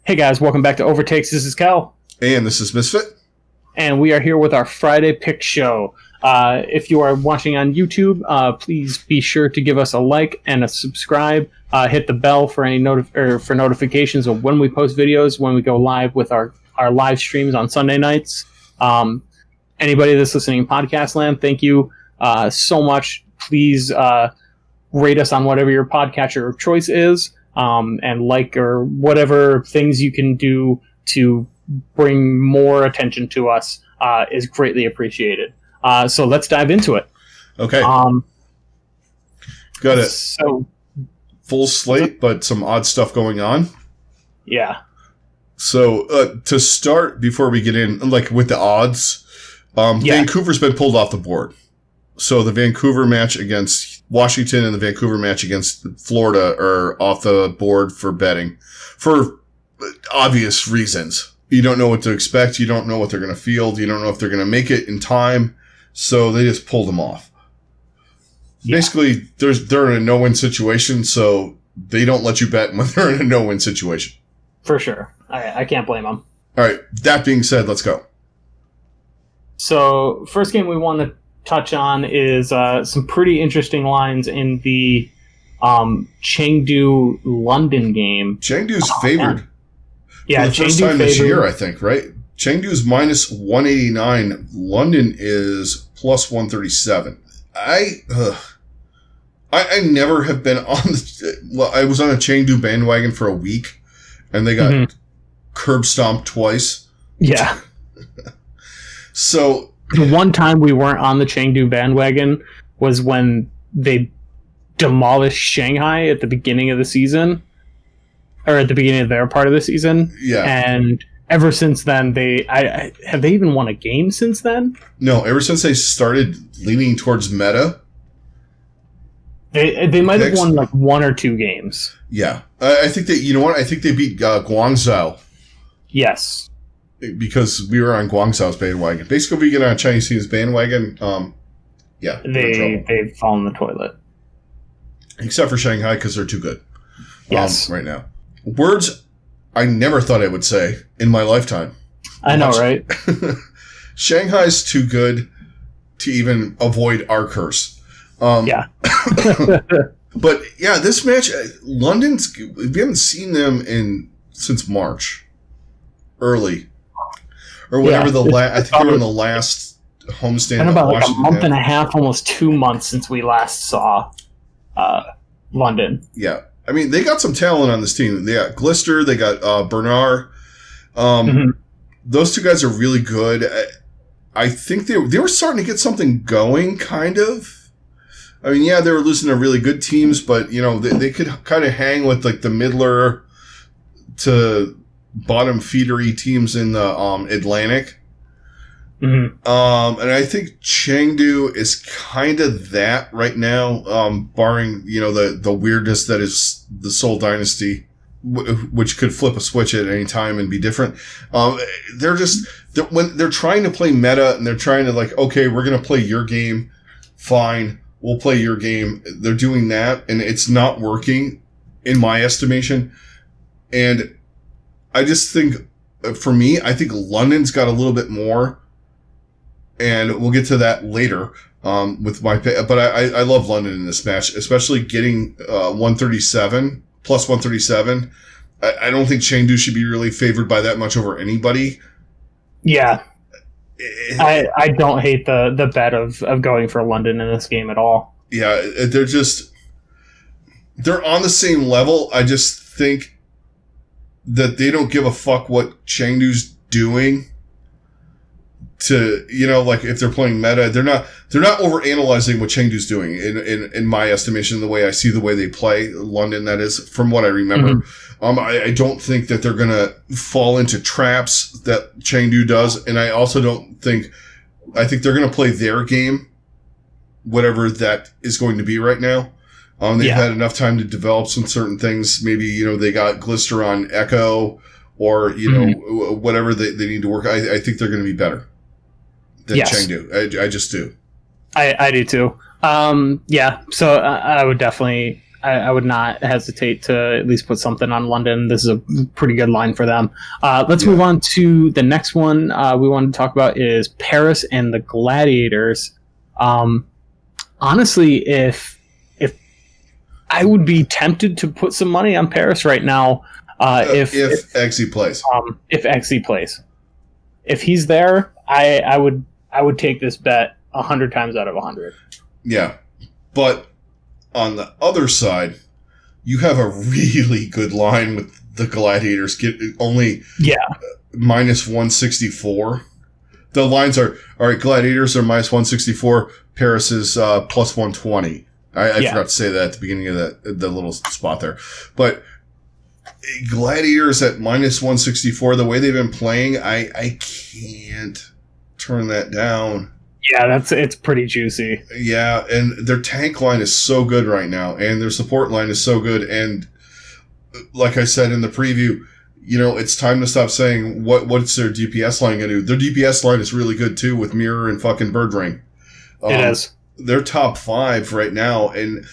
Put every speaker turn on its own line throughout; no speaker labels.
Hey guys, welcome back to OverTakes. This is Cal.
And this is Misfit.
And we are here with our Friday pick show. If you are watching on YouTube, please be sure to give us a like and a subscribe. Hit the bell for any for notifications of when we post videos, when we go live with our live streams on Sunday nights. Anybody that's listening in podcast land, thank you so much. Please rate us on whatever your podcatcher of choice is. And like or whatever things you can do to bring more attention to us is greatly appreciated. So let's dive into it.
Okay. Got it.
So
full slate, but some odd stuff going on.
Yeah.
So to start, before we get in, like with the odds, Vancouver's been pulled off the board. So the Vancouver match against Washington and the Vancouver match against Florida are off the board for betting for obvious reasons. You don't know what to expect. You don't know what they're going to field. You don't know if they're going to make it in time. So they just pulled them off. Yeah. Basically, they're in a no-win situation, so they don't let you bet when they're in a no-win situation.
For sure. I can't blame them.
All right. That being said, let's go.
So first game we want to touch on is some pretty interesting lines in the Chengdu London game.
Chengdu's favored.
Yeah,
for the first time this year, I think, right? Chengdu's minus 189. London is plus 137. I never have been on I was on a Chengdu bandwagon for a week, and they got curb stomped twice.
Yeah.
So
the one time we weren't on the Chengdu bandwagon was when they demolished Shanghai at the beginning of the season, or at the beginning of their part of the season.
Yeah.
And ever since then, have they even won a game since then?
No, ever since they started leaning towards meta.
They might have won like one or two games.
Yeah. I think that, you know what? I think they beat Guangzhou.
Yes.
Because we were on Guangzhou's bandwagon. Basically, if we get on a Chinese team's bandwagon, yeah.
They've fallen in the toilet.
Except for Shanghai, because they're too good.
Yes.
Right now. Words I never thought I would say in my lifetime.
I know, right?
Shanghai's too good to even avoid our curse.
Yeah.
But yeah, this match, London's, we haven't seen them since March. Early. Or whatever I think they were in the last homestand.
It's been about like a month and a half, almost 2 months since we last saw London.
Yeah. I mean, they got some talent on this team. They got Glister, they got Bernard. Those two guys are really good. I think they were starting to get something going, kind of. I mean, yeah, they were losing to really good teams, but, you know, they could kind of hang with, like, the middler to bottom feedery teams in the Atlantic. And I think Chengdu is kind of that right now, barring, you know, the weirdness that is the Seoul Dynasty, which could flip a switch at any time and be different. When they're trying to play meta and they're trying to, like, okay, we're going to play your game. Fine. We'll play your game. They're doing that, and it's not working in my estimation. And I just think, for me, I think London's got a little bit more, and we'll get to that later with my pick. But I love London in this match, especially getting 137, plus 137. I don't think Chengdu should be really favored by that much over anybody.
Yeah. I don't hate the bet of going for London in this game at all.
Yeah, they're on the same level. I just think that they don't give a fuck what Chengdu's doing to, you know, like if they're playing meta, they're not overanalyzing what Chengdu's doing in my estimation, the way I see the way they play London, that is, from what I remember. I don't think that they're going to fall into traps that Chengdu does. And I also I think they're going to play their game, whatever that is going to be right now. They've had enough time to develop some certain things. Maybe, you know, they got Glister on Echo or, you know, whatever they need to work. I think they're going to be better than Chengdu. I just do.
I do too. Yeah. So I would definitely I would not hesitate to at least put something on London. This is a pretty good line for them. Let's move on to the next one we want to talk about is Paris and the Gladiators. Honestly, if I would be tempted to put some money on Paris right now, if
Eggsy plays,
if Eggsy plays, if he's there, I would take this bet 100 times out of 100.
Yeah, but on the other side, you have a really good line with the Gladiators get only minus 164. The lines are, all right, Gladiators are minus 164, Paris is plus 120. I forgot to say that at the beginning of the little spot there. But Gladiators at minus 164, the way they've been playing, I can't turn that down.
Yeah, it's pretty juicy.
Yeah, and their tank line is so good right now, and their support line is so good. And like I said in the preview, it's time to stop saying what's their DPS line going to do. Their DPS line is really good too with Mirror and fucking Birdring.
It is.
They're top 5 right now, and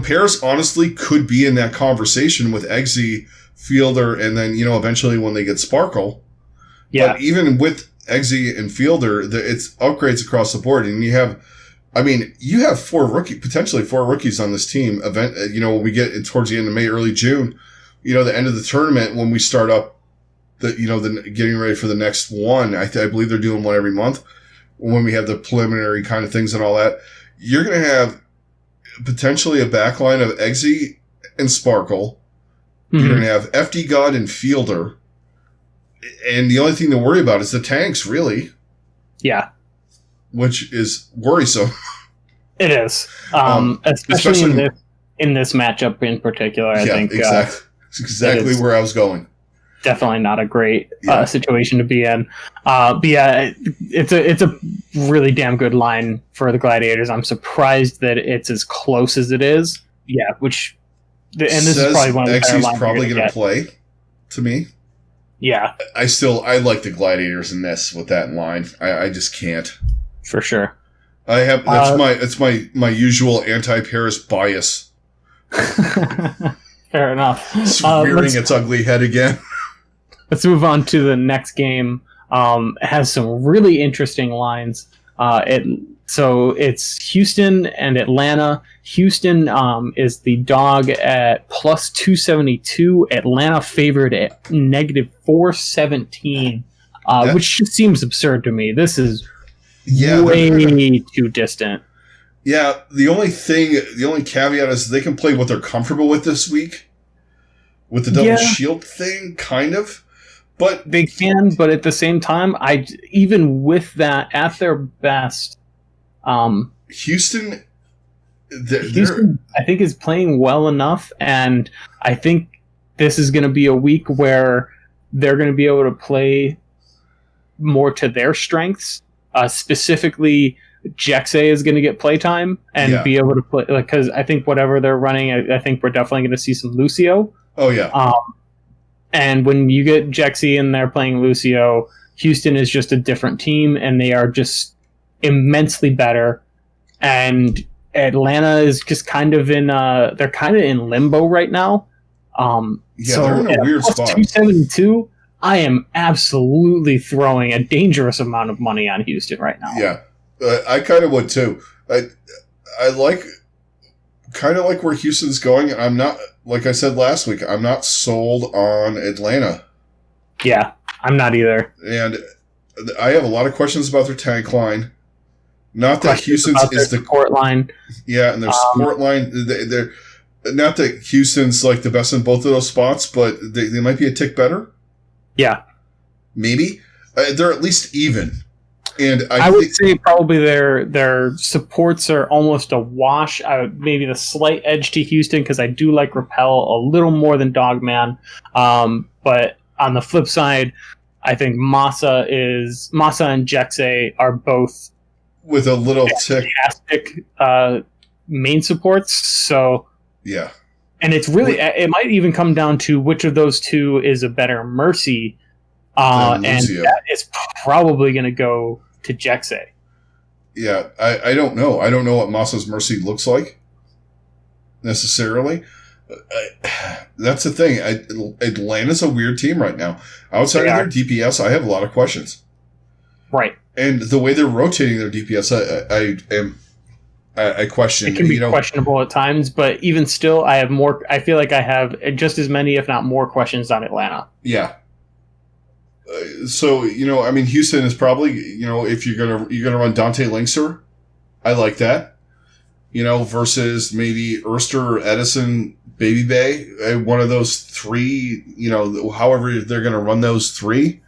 Paris honestly could be in that conversation with Eggsy, Fielder, and then eventually when they get Sparkle. Yeah. But even with Eggsy and Fielder, it's upgrades across the board, and you have 4 potentially 4 rookies on this team. When we get towards the end of May, early June, the end of the tournament when we start up, the getting ready for the next one. I believe they're doing one every month. When we have the preliminary kind of things and all that, you're going to have potentially a backline of Eggsy and Sparkle. Mm-hmm. You're going to have FD God and Fielder. And the only thing to worry about is the tanks, really.
Yeah.
Which is worrisome.
It is. Especially in this matchup in particular, I think.
Exactly. It's exactly where I was going.
Definitely not a great situation to be in. But yeah, it's a really damn good line for the Gladiators. I'm surprised that it's as close as it is. Yeah, and this is probably one of the better lines
probably going to play, to me.
Yeah.
I like the Gladiators in this with that line. I just can't.
For sure.
It's my usual anti-Paris bias.
Fair enough.
It's rearing its ugly head again.
Let's move on to the next game. It has some really interesting lines. So it's Houston and Atlanta. Houston is the dog at plus 272. Atlanta favored at negative 417, which just seems absurd to me. This is way too distant.
Yeah, the only caveat is they can play what they're comfortable with this week with the double shield thing, kind of. But
they can, but at the same time, even with that at their best,
Houston,
I think is playing well enough, and I think this is going to be a week where they're going to be able to play more to their strengths. Specifically, Jexay is going to get playtime and be able to play, because I think whatever they're running, I think we're definitely going to see some Lucio.
Oh yeah.
And when you get Jexy and they're playing Lucio, Houston is just a different team, and they are just immensely better. And Atlanta is just kind of in limbo right now. So
they're in a weird spot.
272, I am absolutely throwing a dangerous amount of money on Houston right now.
Yeah, I kind of would too. I like where Houston's going. I'm not, like I said last week, I'm not sold on Atlanta.
Yeah, I'm not either.
And I have a lot of questions about their tank line. Not that Houston's is the
support line.
Yeah, and their support line. They're not that Houston's like the best in both of those spots, but they might be a tick better.
Yeah,
maybe they're at least even. And
I would say probably their supports are almost a wash. Maybe the slight edge to Houston, because I do like Repel a little more than Dogman. But on the flip side, I think Masa and Jexay are both
with a little
fantastic main supports. So
yeah,
and it's really, it might even come down to which of those two is a better Mercy. And that is probably going to go to Jexay.
Yeah, I don't know. I don't know what Masa's Mercy looks like. necessarily. That's the thing. Atlanta's a weird team right now. Outside of their DPS, I have a lot of questions.
Right.
And the way they're rotating their DPS, I question.
It can be questionable at times, but even still, I feel like I have just as many, if not more, questions on Atlanta.
Yeah. So Houston is probably if you're gonna run Dante Linkser, I like that. Versus maybe Erster or Edison, Baby Bay, one of those three. However they're gonna run those three.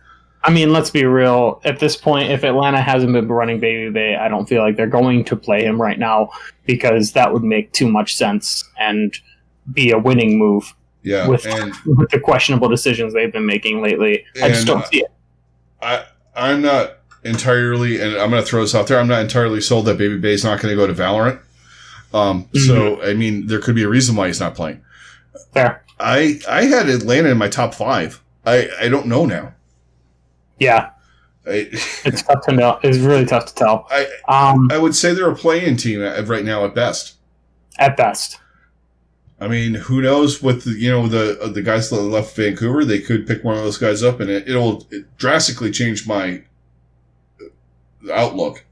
I mean, let's be real. At this point, if Atlanta hasn't been running Baby Bay, I don't feel like they're going to play him right now because that would make too much sense and be a winning move.
Yeah,
with the questionable decisions they've been making lately. I just don't see it.
I'm not entirely, and I'm going to throw this out there, I'm not entirely sold that Baby Bay is not going to go to Valorant. So, I mean, there could be a reason why he's not playing.
Fair.
I had Atlanta in my top 5. I don't know now.
Yeah. It's tough to know. It's really tough to tell.
I would say they're a play-in team right now at best.
At best.
I mean, who knows with the guys that left Vancouver, they could pick one of those guys up and it'll drastically change my outlook.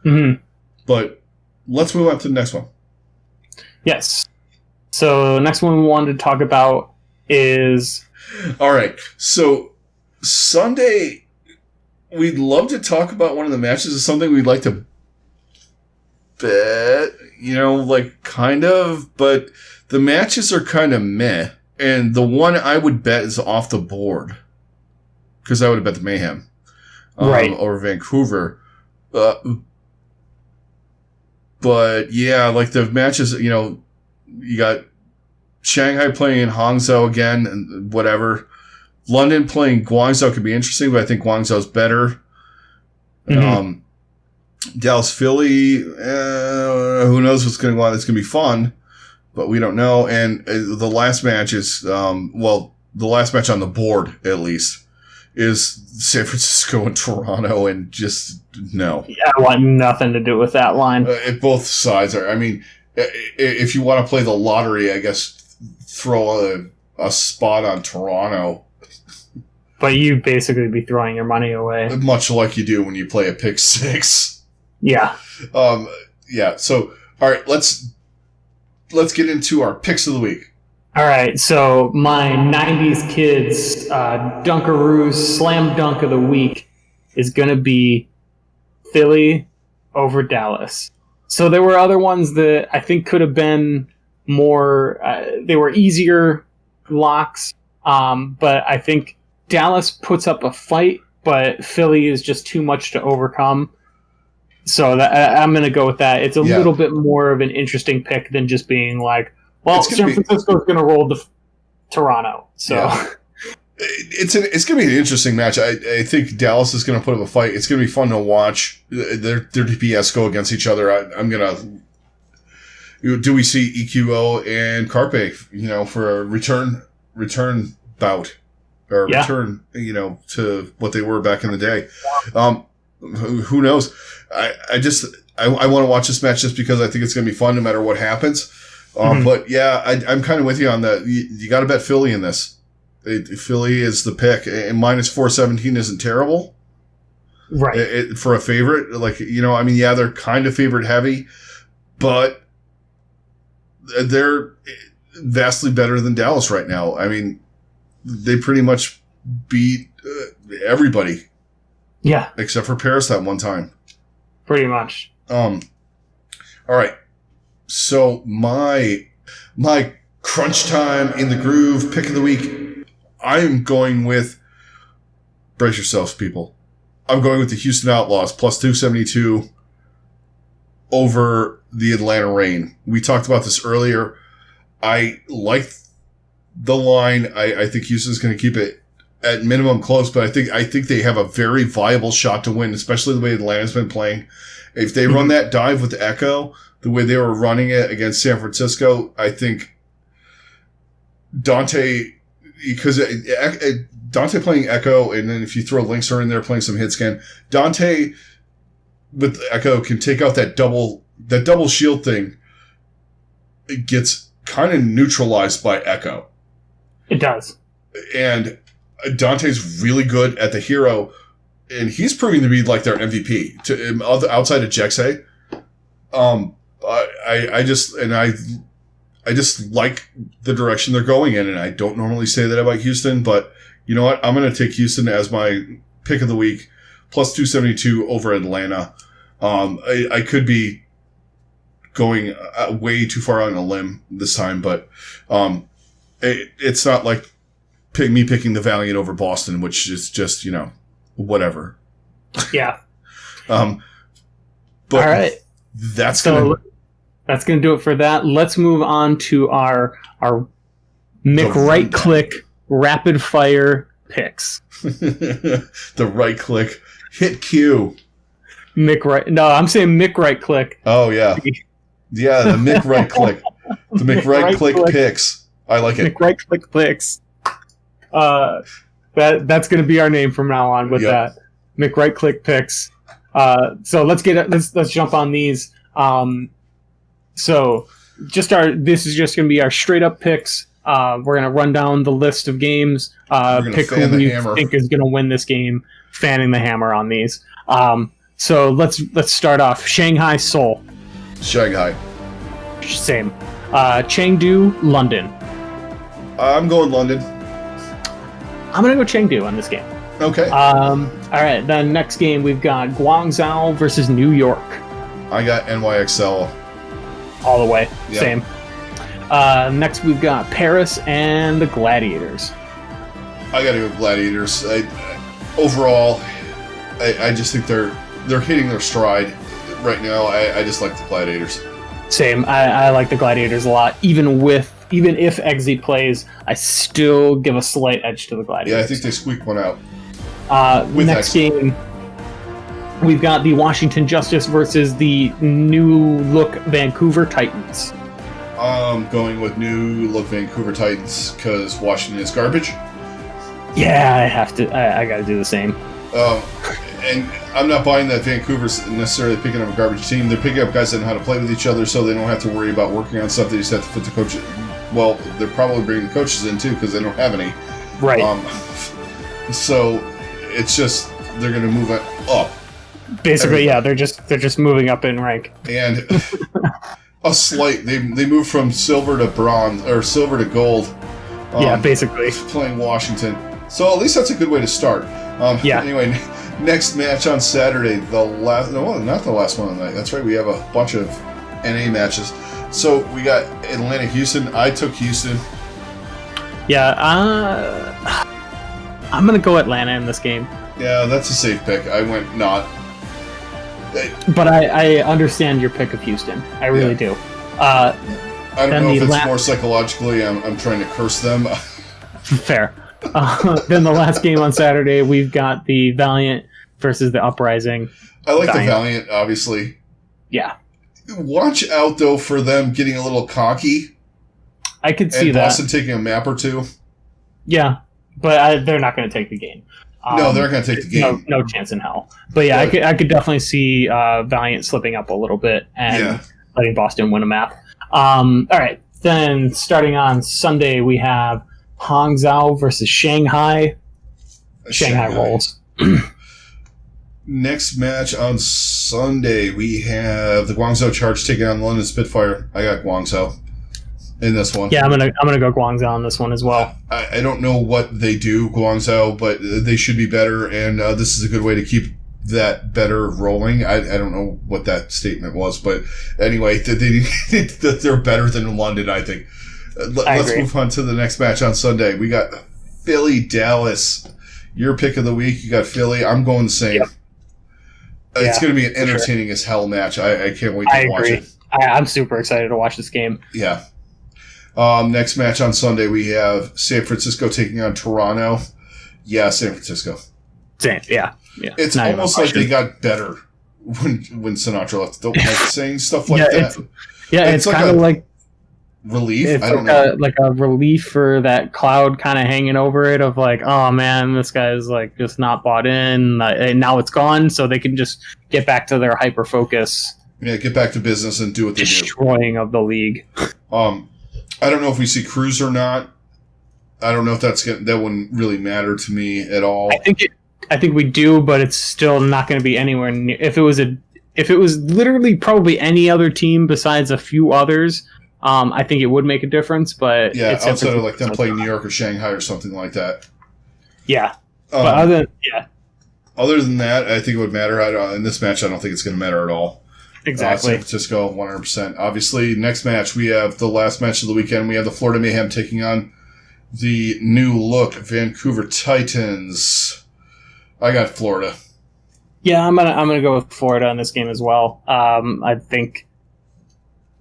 Mm-hmm.
But let's move on to the next one.
Yes. So next one we wanted to talk about is...
All right. So Sunday... We'd love to talk about one of the matches. It's something we'd like to bet, kind of, but the matches are kind of meh. And the one I would bet is off the board. Because I would have bet the Mayhem.
Right.
Over Vancouver. But yeah, the matches, you got Shanghai playing Hangzhou again, and whatever. London playing Guangzhou could be interesting, but I think Guangzhou's better. Mm-hmm. Dallas, Philly, who knows what's going to go on? It's going to be fun, but we don't know. And the last match is, the last match on the board, at least, is San Francisco and Toronto, and just no.
Yeah, I want nothing to do with that line.
Both sides are. I mean, if you want to play the lottery, I guess throw a spot on Toronto.
But you basically be throwing your money away.
Much like you do when you play a pick 6.
Yeah.
Yeah. So, all right, let's get into our picks of the week.
All right. So my 90s kids Dunkaroo slam dunk of the week is going to be Philly over Dallas. So there were other ones that I think could have been more, they were easier locks. But I think Dallas puts up a fight, but Philly is just too much to overcome. So I'm going to go with that. It's a little bit more of an interesting pick than just being like, well, San Francisco's going to roll the Toronto. So
it's going to be an interesting match. I think Dallas is going to put up a fight. It's going to be fun to watch their DPS go against each other. I'm going to. Do we see EQO and Carpe? For a return bout or return, to what they were back in the day. Who knows? I want to watch this match just because I think it's going to be fun no matter what happens. But yeah, I'm kind of with you on that. You got to bet Philly in this. Philly is the pick, and minus 417 isn't terrible,
right?
For a favorite, they're kind of favorite heavy, but they're vastly better than Dallas right now. I mean, they pretty much beat everybody.
Yeah.
Except for Paris that one time.
Pretty much.
All right. So my crunch time in the groove pick of the week, I'm going with, brace yourselves, people. I'm going with the Houston Outlaws plus 272 over the Atlanta Reign. We talked about this earlier. I like the line. I think Houston's going to keep it at minimum close, but I think they have a very viable shot to win, especially the way Atlanta's been playing. If they run that dive with Echo, the way they were running it against San Francisco, I think Dante, because Dante playing Echo, and then if you throw Linkser in there playing some hit scan, Dante with Echo can take out that double shield thing. It gets kind of neutralized by Echo.
It does.
And Dante's really good at the hero, and he's proving to be like their MVP outside of Jexay. I just like the direction they're going in, and I don't normally say that about Houston, but you know what? I'm going to take Houston as my pick of the week, plus 272 over Atlanta. I could be going way too far on a limb this time, but it's not like me picking the Valiant over Boston, which is just, whatever.
Yeah.
But
all right.
That's going
to do it for that. Let's move on to our Mick right click rapid fire picks.
The right click hit Q.
Mick right. No, I'm saying Mick right click.
Oh yeah. Yeah, the Mick right click. The Mick right click picks. I like it.
Mick right click picks. That's going to be our name from now on with that. Mick right click picks. So let's jump on these. So this is just going to be our straight up picks. We're going to run down the list of games. Pick who we think is going to win this game. Fanning the hammer on these. So let's start off. Shanghai, Seoul.
Shanghai.
Same. Chengdu, London.
I'm going London.
I'm going to go Chengdu on this game.
Okay.
All right. Then next game we've got Guangzhou versus New York.
I got NYXL.
All the way.
Yep.
Same. Next we've got Paris and the Gladiators.
I got to go Gladiators. Overall, I just think they're hitting their stride right now. I just like the Gladiators.
Same. I like the Gladiators a lot. Even if Exy plays, I still give a slight edge to the Gladiators.
Yeah, I think they squeaked one out.
Next game, we've got the Washington Justice versus the new look Vancouver Titans.
I'm going with new look Vancouver Titans because Washington is garbage.
Yeah, I have to. I got to do the same.
And I'm not buying that Vancouver's necessarily picking up a garbage team. They're picking up guys that know how to play with each other, so they don't have to worry about working on stuff. They just have to fit the coach. Well, they're probably bringing the coaches in too because they don't have any.
Right.
So it's just they're going to move it up.
Basically, yeah, they're just moving up in rank.
And a slight they moved from silver to bronze or silver to gold.
Yeah, basically
playing Washington. So at least that's a good way to start.
Yeah.
Anyway, next match on Saturday, not the last one of the night. That's right, we have a bunch of NA matches. So we got Atlanta, Houston. I took Houston.
Yeah, I'm gonna go Atlanta in this game.
Yeah, that's a safe pick. I went not.
But I understand your pick of Houston. I really do. I
don't know if it's more psychologically I'm trying to curse them.
Fair. Then the last game on Saturday, we've got the Valiant versus the Uprising.
I like the Valiant, obviously.
Yeah.
Watch out, though, for them getting a little cocky.
I could see that.
And Boston taking a map or two.
Yeah, but they're not going to take the game.
No, they're not going to take the game.
No chance in hell. But yeah, I could definitely see Valiant slipping up a little bit and letting Boston win a map. All right, then starting on Sunday, we have Hangzhou versus Shanghai. Shanghai rolls.
Next match on Sunday, we have the Guangzhou Charge taking on London Spitfire. I got Guangzhou in this one.
Yeah, I'm gonna go Guangzhou on this one as well.
I don't know what they do, Guangzhou, but they should be better, and this is a good way to keep that better rolling. I don't know what that statement was, but anyway, that they're better than London, I think. Let's move on to the next match on Sunday. We got Philly, Dallas. Your pick of the week. You got Philly. I'm going the same. Yep. It's going to be an entertaining as hell match. I can't wait to watch it.
I'm super excited to watch this game.
Yeah. Next match on Sunday, we have San Francisco taking on Toronto. Yeah, San Francisco.
Same. Yeah.
It's almost like they got better when Sinatra left. Don't like saying stuff like that.
It's kind of like
relief. I don't know.
Like a relief for that cloud kind of hanging over it of like, oh man, this guy's like just not bought in. And now it's gone, so they can just get back to their hyper focus.
Yeah, get back to business and do what they do.
Destroying of the league.
I don't know if we see Cruz or not. I don't know if that wouldn't really matter to me at all.
I think we do, but it's still not going to be anywhere near. If it was literally probably any other team besides a few others, I think it would make a difference. But
yeah,
it's
outside of like them playing New York or Shanghai or something like that.
Yeah, but
other than that, I think it would matter. In this match, I don't think it's going to matter at all.
Exactly.
San Francisco, 100%. Obviously, next match, we have the last match of the weekend. We have the Florida Mayhem taking on the new look Vancouver Titans. I got Florida.
Yeah, I'm gonna go with Florida in this game as well. I think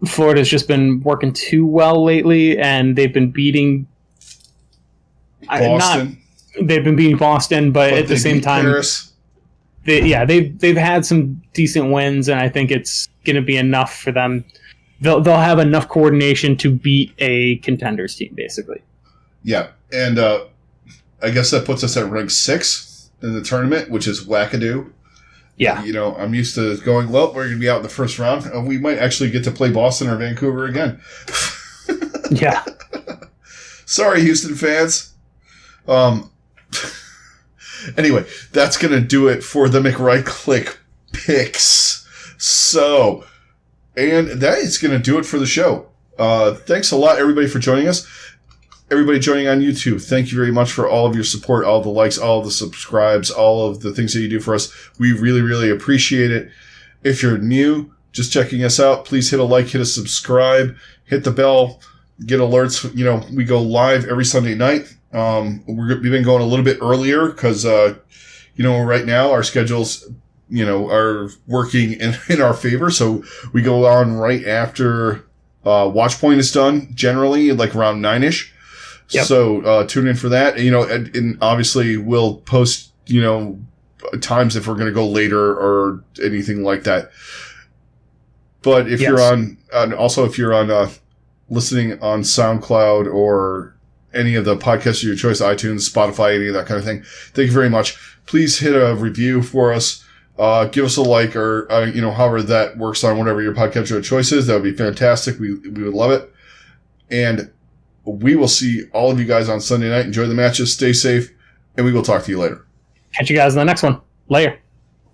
Florida's just been working too well lately, and they've been beating
Boston.
They've been beating Boston, but at the same time,
Paris.
They've had some decent wins, and I think it's going to be enough for them. They'll have enough coordination to beat a contenders team, basically.
Yeah, and I guess that puts us at rank 6 in the tournament, which is wackadoo.
Yeah.
I'm used to going, well, we're going to be out in the first round, and we might actually get to play Boston or Vancouver again.
Yeah.
Sorry, Houston fans. Anyway, that's going to do it for the McRightclick picks. So, and that is going to do it for the show. Thanks a lot, everybody, for joining us. Everybody joining on YouTube, thank you very much for all of your support, all the likes, all the subscribes, all of the things that you do for us. We really, really appreciate it. If you're new, just checking us out, please hit a like, hit a subscribe, hit the bell, get alerts. We go live every Sunday night. We've been going a little bit earlier because, right now our schedules, are working in our favor. So we go on right after Watchpoint is done, generally like around 9-ish. Yep. So tune in for that. And obviously we'll post, times if we're going to go later or anything like that. But if you're on listening on SoundCloud or any of the podcasts of your choice, iTunes, Spotify, any of that kind of thing, thank you very much. Please hit a review for us. Give us a like or, however that works on whatever your podcast of your choice is. That would be fantastic. We would love it. And we will see all of you guys on Sunday night. Enjoy the matches. Stay safe. And we will talk to you later.
Catch you guys in the next one. Later.